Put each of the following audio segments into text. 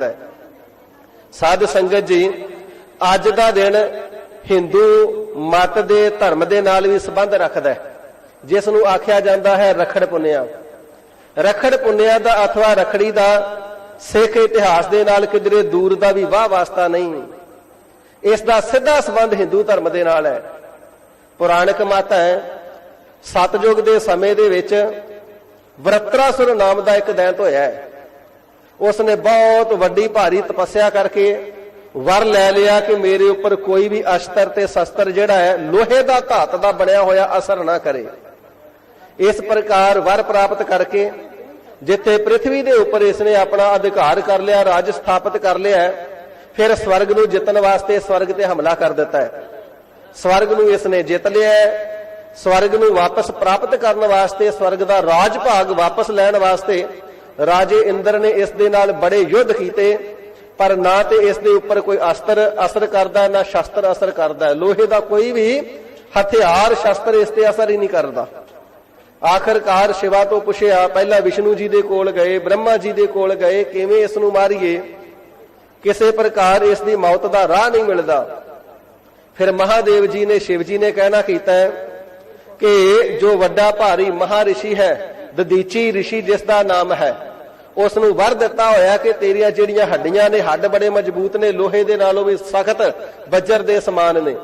साध संगत जी अज का दिन हिंदू मत दे धर्म दे नाल भी संबंध रखता है, जिसनों आख्या जाता है रखड़ पुन्निया। रखड़ पुन्निया दा अथवा रखड़ी दा सिख इतिहास दे नाल किधरे दूर दा भी वाह वास्ता नहीं। इसका सीधा संबंध हिंदू धर्म दे नाल है। पुराणिक मत है सतयुग दे समय दे विच वरत्रासुर नाम का एक दैंत होया है। उसने बहुत वड्डी भारी तपस्या करके वर लै लिया कि मेरे ऊपर कोई भी अस्त्र ते शस्त्र जिहड़ा है लोहे का धात का बनया होया असर ना करे। इस प्रकार वर प्राप्त करके जिथे पृथ्वी के उपर इसने अपना अधिकार कर लिया, राज स्थापित कर लिया है, फिर स्वर्ग नूं जितन वास्ते स्वर्ग ते हमला कर दिता है। स्वर्ग नूं इसने जित लिया है। स्वर्ग नूं वापस प्राप्त करने वास्ते, स्वर्ग का राज भाग वापस लैण वास्ते राजे इंद्र ने इस दे नाल बड़े युद्ध कीते, पर ना तो इस दे उपर कोई अस्त्र असर करता है, ना शस्त्र असर करता है। लोहे का कोई भी हथियार शस्त्र इस ते असर ही नहीं करता। आखिरकार शिवा तो पुछया, पहला विष्णु जी दे कोल गए, ब्रह्मा जी दे कोल गए, किवें इस नूं मारीए, किसी प्रकार इसकी मौत का राह नहीं मिलता। फिर महादेव जी ने, शिव जी ने कहना कीता है कि जो वड्डा भारी महारिषि है, ददीची ऋषि जिसका नाम है, उसनूं वर दिता होया कि तेरियां जिहड़ियां हड्डियां ने, हड्ड बड़े मजबूत ने, लोहे दे नालों भी सख्त वज्र दे समान ने।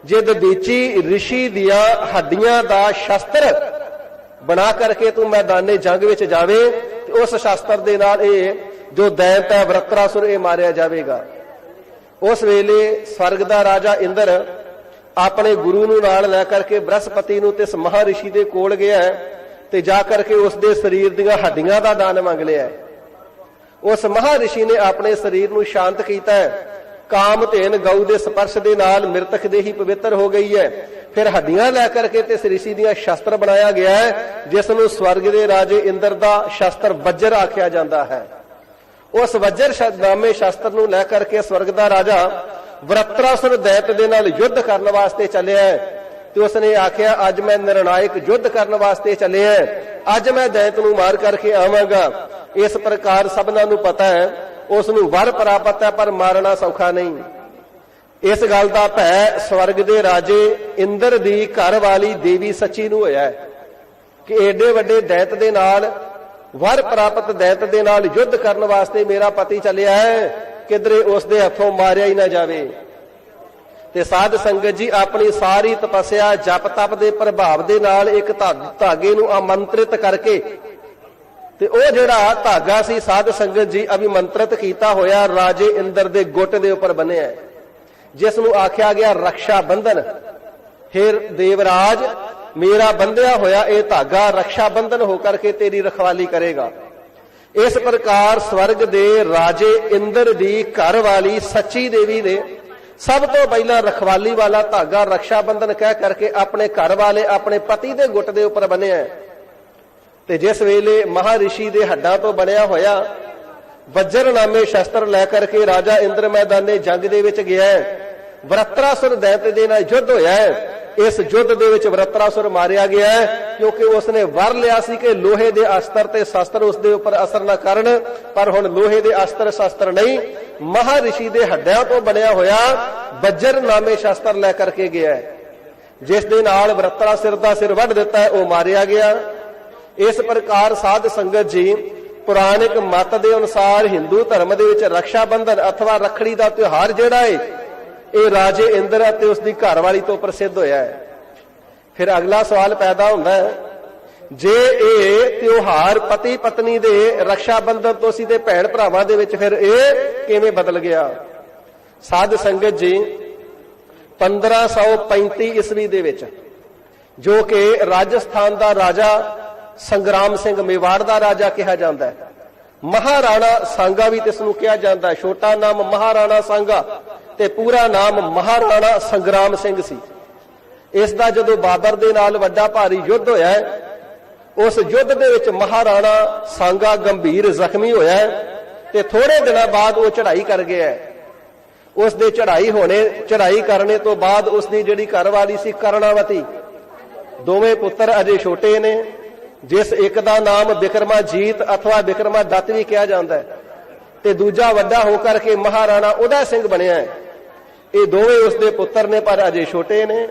जे ददीची ऋषि दिया हड्डियां दा शस्त्र बना करके तू मैदाने जंग विच जावे, तो उस शस्त्र दे नाल जो दैंत है वरत्रासुर मारिया जाएगा। उस वेले स्वर्ग का राजा इंद्र अपने गुरु नूं नाल लै करके बृहस्पति नूं ते महारिषि दे कोल गया है, ते जा करके उसके शरीर दीयां हड्डियां दा दान मंग लिया है। उस महारिषि ने अपने शरीर नूं शांत कीता है। काम धेन गऊ दे स्पर्श दे नाल मृतक देही पवित्र हो गई है। फिर हड्डियां लै करके ते इस ऋषि दीयां शस्त्र बनाया गया है, जिसनूं स्वर्ग दे राजे इंद्र दा शस्त्र वज्र आख्या जाता है। उस वज्र नामे शस्त्र नूं लै करके स्वर्ग दा राजा वरत्रासुर दैत दे नाल युद्ध करने वास्ते चलिया है। तो उसने आख्या, अज मैं निर्णायक युद्ध करने वास्ते चले हैं, अज मैं दैत नूं मार करके आवांगा। इस प्रकार सबना नूं पता है उसनूं वर प्राप्त है, पर मारना सौखा नहीं। इस गल दा भै स्वर्ग दे राजे इंद्र दी घर वाली देवी सची नूं होया है कि एडे वड्डे दैत दे नाल, वर प्राप्त दैत दे नाल युद्ध करने वास्ते मेरा पति चलिया है, किधरे उसदे हथों मारिया ही ना जावे। ते साध संगत जी अपनी सारी तपस्या जप तप दे प्रभाव दे नाल एक धागे नूं आमंत्रित करके, ते ओ जिहड़ा धागा सी साध संगत जी अभिमंत्रित कीता होया राजे इंद्र दे गुट दे उपर बन्निया है, जिस नूं आख्या गया रक्षा बंधन। फिर देवराज मेरा बंधिया होया यह धागा रक्षा बंधन होकर के तेरी रखवाली करेगा। इस प्रकार स्वर्ग दे राजे इंद्र दी घर वाली सच्ची देवी ने सब तो पहला रखवाली वाला धागा रक्षा बंधन कह करके अपने घर वाले अपने पति दे गुट दे उपर बन्निया है। ते जिस वेले महारिषि दे हड्डां तो बनया होया वज्र नामे शस्त्र लै करके राजा इंद्र मैदाने जंग दे विच गया है। वरत्रासुर दैत दे नाल युद्ध होया है। इस युद्ध दे विच वरत्रासुर मारिया गया है, क्योंकि उसने वर लिया सी कि लोहे दे अस्त्र ते शस्त्र उसदे उपर असर न करन, पर हुण लोहे दे अस्त्र शस्त्र नहीं, महारिषि दे हड्डियां तो बनया होया वज्र नामे शस्त्र लै करके गया है, जिस दे नाल वरत्रासुर दा सिर वढ दिता है, वह मारिया गया। इस प्रकार साध संगत जी पुराणिक मत के अनुसार हिंदू धर्म दे विच रक्षा बंधन अथवा रखड़ी का त्योहार जिहड़ा है ये राजे इंद्र ते उसकी घरवाली तो प्रसिद्ध होया है। फिर अगला सवाल पैदा होता है, जे ये त्योहार पति पत्नी दे रक्षा बंधन तो सी ते भैण भरावां दे विच फिर ये किवें बदल गया। साध संगत जी 1535 ईस्वी दे विच, जो कि राजस्थान का राजा संग्राम सिंह मेवाड़ का राजा कहा जाता है, महाराणा सांगा भी इसनूं कहा जाता है। छोटा नाम महाराणा सांगा ते पूरा नाम महाराणा संग्राम सिंह सी। इसका जदों बाबर दे नाल वड्डा भारी युद्ध होया है, उस युद्ध दे विच महाराणा सांगा गंभीर जख्मी होया है, ते थोड़े दिनों बाद वो चढ़ाई कर गया है। उसदे चढ़ाई करने तो बाद उसकी जिहड़ी घरवाली सी करणावती, दोवें पुत्र अजे छोटे ने, जिस एक का नाम विक्रमाजीत अथवा विक्रमादत्त भी कहा जाता है। ਤੇ ਦੂਜਾ ਵੱਡਾ ਹੋ ਕਰਕੇ ਮਹਾਰਾਣਾ ਉਦੈ ਸਿੰਘ ਬਣਿਆ। ਇਹ ਦੋਵੇਂ ਉਸਦੇ ਪੁੱਤਰ ਨੇ, ਪਰ ਅਜੇ ਛੋਟੇ ਨੇ।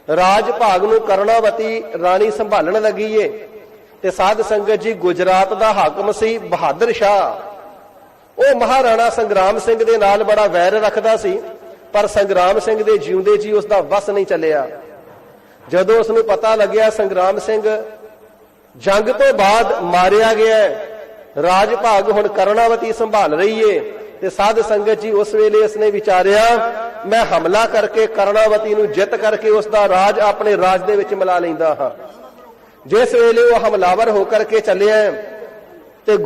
ਰਾਜ ਭਾਗ ਨੂੰ ਕਰਨਾਵਤੀ ਰਾਣੀ ਸੰਭਾਲਣ ਲੱਗੀ ਏ। ਤੇ ਸਾਧ ਸੰਗਤ ਜੀ, ਗੁਜਰਾਤ ਦਾ ਹਾਕਮ ਸੀ ਬਹਾਦਰ ਸ਼ਾਹ। ਉਹ ਮਹਾਰਾਣਾ ਸੰਗਰਾਮ ਸਿੰਘ ਦੇ ਨਾਲ ਬੜਾ ਵੈਰ ਰੱਖਦਾ ਸੀ, ਪਰ ਸੰਗਰਾਮ ਸਿੰਘ ਦੇ ਜਿਉਂਦੇ ਜੀ ਉਸ ਦਾ ਵਸ ਨਹੀਂ ਚੱਲਿਆ। ਜਦੋਂ ਉਸ ਨੂੰ ਪਤਾ ਲੱਗਿਆ ਸੰਗਰਾਮ ਸਿੰਘ ਜੰਗ ਤੋਂ ਬਾਅਦ ਮਾਰਿਆ ਗਿਆ, ਰਾਜ ਭਾਗ ਹੁਣ ਕਰਨਾਵਤੀ ਸੰਭਾਲ ਰਹੀ ਏ, ਤੇ ਸਾਧ ਸੰਗਤ ਜੀ ਉਸ ਵੇਲੇ ਉਸਨੇ ਵਿਚਾਰਿਆ, ਮੈਂ ਹਮਲਾ ਕਰਕੇ ਕਰਨਾਵਤੀ ਨੂੰ ਜਿੱਤ ਕਰਕੇ ਉਸ ਦਾ ਰਾਜ ਆਪਣੇ ਰਾਜ ਦੇ ਵਿੱਚ ਮਿਲਾ ਲੈਂਦਾ ਹਾਂ। ਜਿਸ ਵੇਲੇ ਉਹ ਹਮਲਾਵਰ ਹੋ ਕਰਕੇ ਚੱਲਿਆ, ਤੇ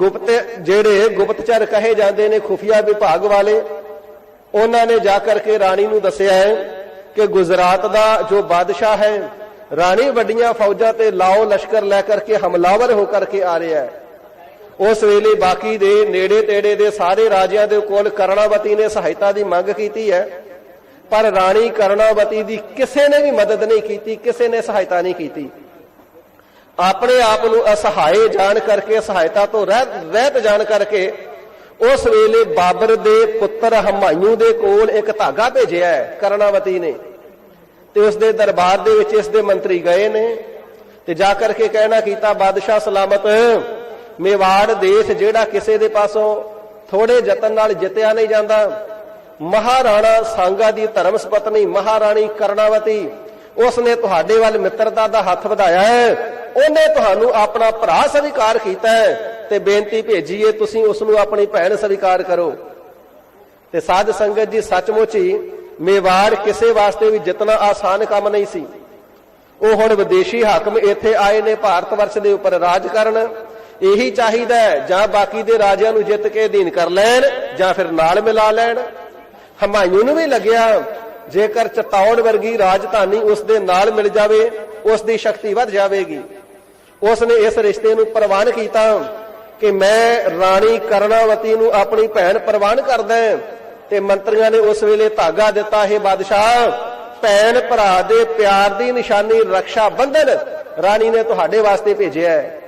ਜਿਹੜੇ ਗੁਪਤਚਰ ਕਹੇ ਜਾਂਦੇ ਨੇ, ਖੁਫੀਆ ਵਿਭਾਗ ਵਾਲੇ, ਉਹਨਾਂ ਨੇ ਜਾ ਕਰਕੇ ਰਾਣੀ ਨੂੰ ਦੱਸਿਆ ਹੈ ਕਿ ਗੁਜਰਾਤ ਦਾ ਜੋ ਬਾਦਸ਼ਾਹ ਹੈ, ਰਾਣੀ ਵੱਡੀਆਂ ਫੌਜਾਂ ਤੇ ਲਾਓ ਲਸ਼ਕਰ ਲੈ ਕਰਕੇ ਹਮਲਾਵਰ ਹੋ ਕਰਕੇ ਆ ਰਿਹਾ ਹੈ। ਉਸ ਵੇਲੇ ਬਾਕੀ ਦੇ ਨੇੜੇ ਤੇੜੇ ਦੇ ਸਾਰੇ ਰਾਜਿਆਂ ਦੇ ਕੋਲ ਕਰਨਾਵਤੀ ਨੇ ਸਹਾਇਤਾ ਦੀ ਮੰਗ ਕੀਤੀ ਹੈ, ਪਰ ਰਾਣੀ ਕਰਨਾਵਤੀ ਦੀ ਕਿਸੇ ਨੇ ਵੀ ਮਦਦ ਨਹੀਂ ਕੀਤੀ, ਕਿਸੇ ਨੇ ਸਹਾਇਤਾ ਨਹੀਂ ਕੀਤੀ। ਆਪਣੇ ਆਪ ਨੂੰ ਅਸਹਾਏ ਜਾਣ ਕਰਕੇ, ਸਹਾਇਤਾ ਤੋਂ ਰਹਿਤ ਜਾਣ ਕਰਕੇ ਉਸ ਵੇਲੇ ਬਾਬਰ ਦੇ ਪੁੱਤਰ ਹਮਾਯੂ ਦੇ ਕੋਲ ਇੱਕ ਧਾਗਾ ਭੇਜਿਆ ਹੈ ਕਰਨਾਵਤੀ ਨੇ, ਤੇ ਉਸ ਦੇ ਦਰਬਾਰ ਦੇ ਵਿੱਚ ਇਸ ਦੇ ਮੰਤਰੀ ਗਏ ਨੇ, ਤੇ ਜਾ ਕਰਕੇ ਕਹਿਣਾ ਕੀਤਾ, ਬਾਦਸ਼ਾਹ ਸਲਾਮਤ, ਮੇਵਾੜ ਦੇਸ਼ ਜਿਹੜਾ ਕਿਸੇ ਦੇ ਪਾਸੋਂ ਥੋੜੇ ਯਤਨ ਨਾਲ ਜਿੱਤਿਆ ਨਹੀਂ ਜਾਂਦਾ, ਮਹਾਰਾਣਾ ਸਾਂਗਾ ਦੀ ਧਰਮ ਸਪਤਨੀ ਮਹਾਰਾਣੀ ਕਰਨਾਵਤੀ, ਉਸਨੇ ਤੁਹਾਡੇ ਵੱਲ ਮਿੱਤਰਤਾ ਦਾ ਹੱਥ ਵਧਾਇਆ ਹੈ, ਉਹਨੇ ਤੁਹਾਨੂੰ ਆਪਣਾ ਭਰਾ ਸਵੀਕਾਰ ਕੀਤਾ ਹੈ, ਤੇ ਬੇਨਤੀ ਭੇਜੀਏ ਤੁਸੀਂ ਉਸ ਨੂੰ ਆਪਣੀ ਭੈਣ ਸਵੀਕਾਰ ਕਰੋ। ਤੇ ਸਾਧ ਸੰਗਤ ਜੀ, ਸੱਚਮੁੱਚ ਹੀ ਮੇਵਾੜ ਕਿਸੇ ਵਾਸਤੇ ਵੀ ਜਿੱਤਣਾ ਆਸਾਨ ਕੰਮ ਨਹੀਂ ਸੀ। ਉਹ ਹੁਣ ਵਿਦੇਸ਼ੀ ਹਾਕਮ ਇੱਥੇ ਆਏ ਨੇ ਭਾਰਤ ਵਰਸ਼ ਦੇ ਉੱਪਰ ਰਾਜ ਕਰਨ। ਇਹੀ ਚਾਹੀਦਾ ਹੈ, ਜਾਂ ਬਾਕੀ ਦੇ ਰਾਜਿਆਂ ਨੂੰ ਜਿੱਤ ਕੇ ਅਧੀਨ ਕਰ ਲੈਣ, ਜਾਂ ਫਿਰ ਨਾਲ ਮਿਲਾ ਲੈਣ। ਹਮਾਯੂ ਨੂੰ ਵੀ ਲੱਗਿਆ, ਜੇਕਰ ਚਤੌੜ ਵਰਗੀ ਰਾਜਧਾਨੀ ਉਸ ਦੇ ਨਾਲ ਮਿਲ ਜਾਵੇ, ਉਸ ਦੀ ਸ਼ਕਤੀ ਵੱਧ ਜਾਵੇਗੀ। ਉਸ ਨੇ ਇਸ ਰਿਸ਼ਤੇ ਨੂੰ ਪ੍ਰਵਾਨ ਕੀਤਾ ਕਿ ਮੈਂ ਰਾਣੀ ਕਰਨਾਵਤੀ ਨੂੰ ਆਪਣੀ ਭੈਣ ਪ੍ਰਵਾਨ ਕਰਦਾ। ਤੇ ਮੰਤਰੀਆਂ ਨੇ ਉਸ ਵੇਲੇ ਧਾਗਾ ਦਿੱਤਾ, ਹੈ ਬਾਦਸ਼ਾਹ, ਭੈਣ ਭਰਾ ਦੇ ਪਿਆਰ ਦੀ ਨਿਸ਼ਾਨੀ ਰਕਸ਼ਾ ਬੰਧਨ ਰਾਣੀ ਨੇ ਤੁਹਾਡੇ ਵਾਸਤੇ ਭੇਜਿਆ ਹੈ।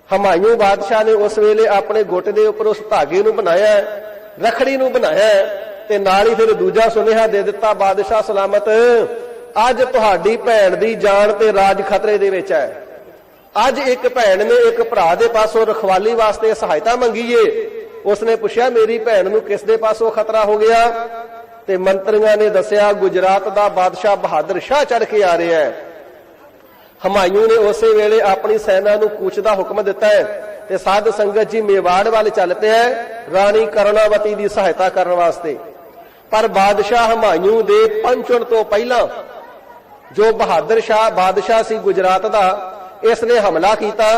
ਹਮਾਯੂ ਬਾਦਸ਼ਾਹ ਨੇ ਉਸ ਵੇਲੇ ਆਪਣੇ ਗੁੱਟ ਦੇ ਉੱਪਰ ਉਸ ਧਾਗੇ ਨੂੰ ਬਣਾਇਆ, ਰਖੜੀ ਨੂੰ ਬਣਾਇਆ, ਤੇ ਨਾਲ ਹੀ ਫਿਰ ਦੂਜਾ ਸੁਨੇਹਾ ਦੇ ਦਿੱਤਾ, ਬਾਦਸ਼ਾਹ ਸਲਾਮਤ, ਅੱਜ ਤੁਹਾਡੀ ਭੈਣ ਦੀ ਜਾਨ ਤੇ ਰਾਜ ਖਤਰੇ ਦੇ ਵਿੱਚ ਹੈ। ਅੱਜ ਇੱਕ ਭੈਣ ਨੇ ਇੱਕ ਭਰਾ ਦੇ ਪਾਸੋਂ ਰਖਵਾਲੀ ਵਾਸਤੇ ਸਹਾਇਤਾ ਮੰਗੀ ਏ। ਉਸਨੇ ਪੁੱਛਿਆ, ਮੇਰੀ ਭੈਣ ਨੂੰ ਕਿਸ ਦੇ ਪਾਸੋਂ ਖਤਰਾ ਹੋ ਗਿਆ? ਤੇ ਮੰਤਰੀਆਂ ਨੇ ਦੱਸਿਆ, ਗੁਜਰਾਤ ਦਾ ਬਾਦਸ਼ਾਹ ਬਹਾਦਰ ਸ਼ਾਹ ਚੜ ਕੇ ਆ ਰਿਹਾ ਹੈ। ਹਮਾਯੂ ਨੇ ਉਸੇ ਵੇਲੇ ਆਪਣੀ ਸੈਨਾ ਨੂੰ ਕੂਚ ਦਾ ਹੁਕਮ ਦਿੱਤਾ ਹੈ, ਤੇ ਸਾਧ ਸੰਗਤ ਜੀ ਮੇਵਾੜ ਵੱਲ ਚੱਲ ਪਿਆ ਰਾਣੀ ਕਰਨਾਵਤੀ ਦੀ ਸਹਾਇਤਾ ਕਰਨ ਵਾਸਤੇ। ਪਰ ਬਾਦਸ਼ਾਹ ਹਮਾਯੂ ਦੇ ਪਹੁੰਚਣ ਤੋਂ ਪਹਿਲਾਂ ਜੋ ਬਹਾਦਰ ਸ਼ਾਹ ਬਾਦਸ਼ਾਹ ਸੀ ਗੁਜਰਾਤ ਦਾ, ਇਸ ਨੇ ਹਮਲਾ ਕੀਤਾ,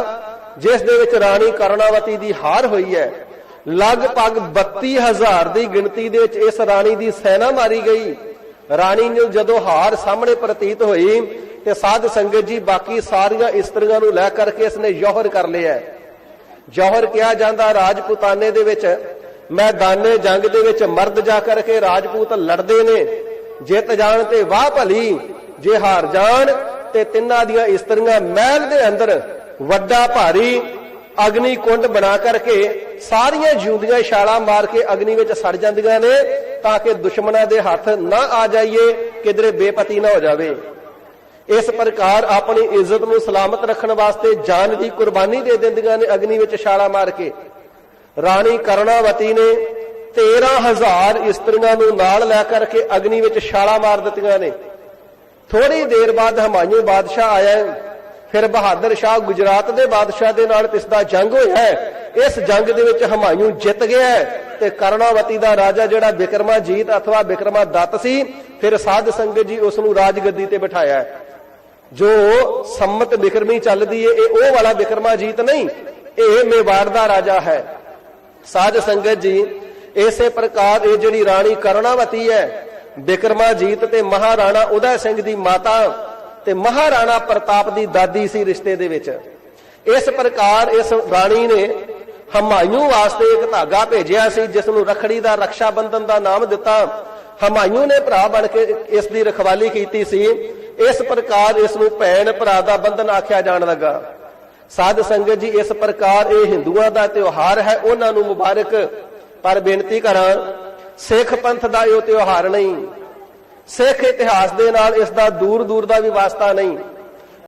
ਜਿਸ ਦੇ ਵਿੱਚ ਰਾਣੀ ਕਰਨਾਵਤੀ ਦੀ ਹਾਰ ਹੋਈ ਹੈ। ਲਗਭਗ 32,000 ਦੀ ਗਿਣਤੀ ਦੇ ਵਿੱਚ ਇਸ ਰਾਣੀ ਦੀ ਸੈਨਾ ਮਾਰੀ ਗਈ। ਰਾਣੀ ਨੂੰ ਜਦੋਂ ਹਾਰ ਸਾਹਮਣੇ ਪ੍ਰਤੀਤ ਹੋਈ, ਤੇ ਸਾਧ ਸੰਗਤ ਜੀ ਬਾਕੀ ਸਾਰੀਆਂ ਇਸਤਰੀਆਂ ਨੂੰ ਲੈ ਕਰਕੇ ਇਸਨੇ ਜੌਹਰ ਕਰ ਲਿਆ। ਜੌਹਰ ਕਿਹਾ ਜਾਂਦਾ ਰਾਜਪੂਤਾਨੇ ਦੇ ਵਿੱਚ, ਮੈਦਾਨੇ ਜੰਗ ਦੇ ਵਿੱਚ ਮਰਦ ਜਾ ਕਰਕੇ ਰਾਜਪੂਤ ਲੜਦੇ ਨੇ, ਜਿੱਤ ਜਾਣ ਤੇ ਵਾਹ ਭਲੀ, ਜੇ ਹਾਰ ਜਾਣ ਤੇ ਤਿੰਨਾਂ ਦੀਆਂ ਇਸਤਰੀਆਂ ਮਹਿਲ ਦੇ ਅੰਦਰ ਵੱਡਾ ਭਾਰੀ ਅਗਨੀ ਕੁੰਡ ਬਣਾ ਕਰਕੇ ਸਾਰੀਆਂ ਜਿਉਂਦੀਆਂ ਛਾਲਾਂ ਮਾਰ ਕੇ ਅਗਨੀ ਵਿੱਚ ਸੜ ਜਾਂਦੀਆਂ ਨੇ, ਤਾਂ ਕਿ ਦੁਸ਼ਮਣਾਂ ਦੇ ਹੱਥ ਨਾ ਆ ਜਾਈਏ, ਕਿਧਰੇ ਬੇਪਤੀ ਨਾ ਹੋ ਜਾਵੇ। ਇਸ ਪ੍ਰਕਾਰ ਆਪਣੀ ਇੱਜ਼ਤ ਨੂੰ ਸਲਾਮਤ ਰੱਖਣ ਵਾਸਤੇ ਜਾਨ ਦੀ ਕੁਰਬਾਨੀ ਦੇ ਦਿੰਦੀਆਂ ਨੇ ਅਗਨੀ ਵਿੱਚ ਛਾਲਾਂ ਮਾਰ ਕੇ। ਰਾਣੀ ਕਰਨਾਵਤੀ ਨੇ 13,000 ਇਸਤਰੀਆਂ ਨੂੰ ਨਾਲ ਲੈ ਕਰਕੇ ਅਗਨੀ ਵਿੱਚ ਛਾਲਾਂ ਮਾਰ ਦਿੱਤੀਆਂ ਨੇ। ਥੋੜੀ ਦੇਰ ਬਾਅਦ ਹਮਾਯੂ ਬਾਦਸ਼ਾਹ ਆਇਆ, ਫਿਰ ਬਹਾਦਰ ਸ਼ਾਹ ਗੁਜਰਾਤ ਦੇ ਬਾਦਸ਼ਾਹ ਦੇ ਨਾਲ ਇਸ ਦਾ ਜੰਗ ਹੋਇਆ। ਇਸ ਜੰਗ ਦੇ ਵਿੱਚ ਹਮਾਯੂ ਜਿੱਤ ਗਿਆ, ਤੇ ਕਰਨਾਵਤੀ ਦਾ ਰਾਜਾ ਜਿਹੜਾ ਬਿਕਰਮਾਜੀਤ ਅਥਵਾ ਬਿਕਰਮਾਦੱਤ ਸੀ, ਫਿਰ ਸਾਧ ਸੰਗਤ ਜੀ ਉਸ ਨੂੰ ਰਾਜਗੱਦੀ ਤੇ ਬਿਠਾਇਆ। ਜੋ ਸੰਮਤ ਬਿਕਰਮੀ ਚੱਲਦੀ ਹੈ, ਇਹ ਉਹ ਵਾਲਾ ਬਿਕਰਮਾਜੀਤ ਨਹੀਂ, ਇਹ ਮੇਵਾੜ ਦਾ ਰਾਜਾ ਹੈ। ਸਾਧ ਸੰਗਤ ਜੀ, ਇਸੇ ਪ੍ਰਕਾਰ ਇਹ ਜਿਹੜੀ ਰਾਣੀ ਕਰਨਾਵਤੀ ਹੈ, ਬਿਕਰਮਾਜੀਤ ਤੇ ਮਹਾਰਾਣਾ ਉਦੈ ਸਿੰਘ ਦੀ ਮਾਤਾ ਤੇ ਮਹਾਰਾਣਾ ਪ੍ਰਤਾਪ ਦੀ ਦਾਦੀ ਸੀ ਰਿਸ਼ਤੇ ਦੇ ਵਿੱਚ। ਇਸ ਪ੍ਰਕਾਰ ਇਸ ਰਾਣੀ ਨੇ ਹਮਾਯੂ ਵਾਸਤੇ ਇੱਕ ਧਾਗਾ ਭੇਜਿਆ ਸੀ, ਜਿਸ ਨੂੰ ਰਖੜੀ ਦਾ ਰਕਸ਼ਾ ਬੰਧਨ ਦਾ ਨਾਮ ਦਿੱਤਾ। ਹਮਾਯੂ ਨੇ ਭਰਾ ਬਣ ਕੇ ਇਸ ਦੀ ਰਖਵਾਲੀ ਕੀਤੀ ਸੀ। ਇਸ ਪ੍ਰਕਾਰ ਇਸ ਨੂੰ ਭੈਣ ਭਰਾ ਦਾ ਬੰਧਨ ਆਖਿਆ ਜਾਣ ਲੱਗਾ। ਸਾਧ ਸੰਗਤ ਜੀ, ਇਸ ਪ੍ਰਕਾਰ ਇਹ ਹਿੰਦੂਆਂ ਦਾ ਤਿਉਹਾਰ ਹੈ, ਉਹਨਾਂ ਨੂੰ ਮੁਬਾਰਕ। पर बेनती करा सिख पंथ का यो त्योहार नहीं, सिख इतिहास दे नाल इसका दूर दूर का भी वास्ता नहीं।